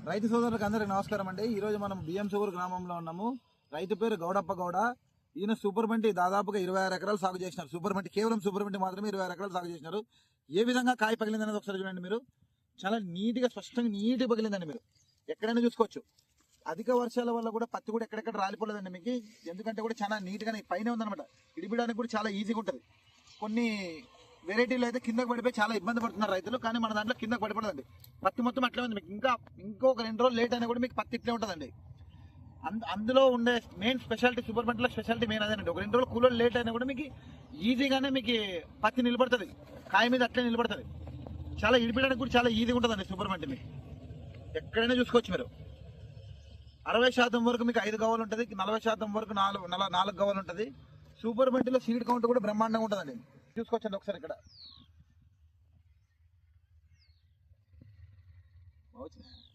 రైతు సోదరులకు అందరికి నమస్కారం అండి. ఈ రోజు మనం బియ్యం సూగూరు గ్రామంలో ఉన్నాము. రైతు పేరు గౌడప్ప గౌడ. ఈయన సూపర్ బంటి దాదాపుగా 26 ఎకరాలు సాగు చేసినారు. సూపర్ బంటి కేవలం సూపర్ బంటి మాత్రమే 26 ఎకరాలు సాగు చేసినారు. ఏ విధంగా కాయ పగిలింది అనేది ఒకసారి చూడండి. మీరు చాలా నీట్గా స్పష్టంగా నీట్గా పగిలిందండి. మీరు ఎక్కడైనా చూసుకోవచ్చు. అధిక వర్షాల వల్ల కూడా పత్తి కూడా ఎక్కడెక్కడ రాలిపోలేదండి మీకు. ఎందుకంటే కూడా చాలా నీట్గానే పైన ఉందన్నమాట. ఇడిపడానికి కూడా చాలా ఈజీగా ఉంటుంది. కొన్ని వెరైటీలు అయితే కిందకు పడిపోయి చాలా ఇబ్బంది పడుతున్నారు రైతులు. కానీ మన దాంట్లో కిందకు పడిపోలేదండి. పత్తి మొత్తం అట్లే ఉంది. మీకు ఇంకొక 2 రోజులు లేట్ అయినా కూడా మీకు పత్తి ఇట్లే ఉంటుందండి. అందులో ఉండే మెయిన్ స్పెషాలిటీ, సూపర్ బంటిలో స్పెషాలిటీ మెయిన్ అదేనండి. ఒక 2 రోజులు కూలర్ లేట్ అయినా కూడా మీకు ఈజీగానే మీకు పత్తి నిలబడుతుంది. కాయ మీద అట్లే నిలబడుతుంది. చాలా ఇడిపడానికి కూడా చాలా ఈజీగా ఉంటుందండి సూపర్ బంటి. మీకు ఎక్కడైనా చూసుకోవచ్చు. మీరు 60% వరకు మీకు 5 గవ్వలు ఉంటుంది. 40% వరకు 4 గవ్వలు ఉంటుంది. సూపర్ బంటిలో సీడ్ కౌంట్ కూడా బ్రహ్మాండంగా ఉంటుందండి. చూసుకోవచ్చండి ఒకసారి ఇక్కడ.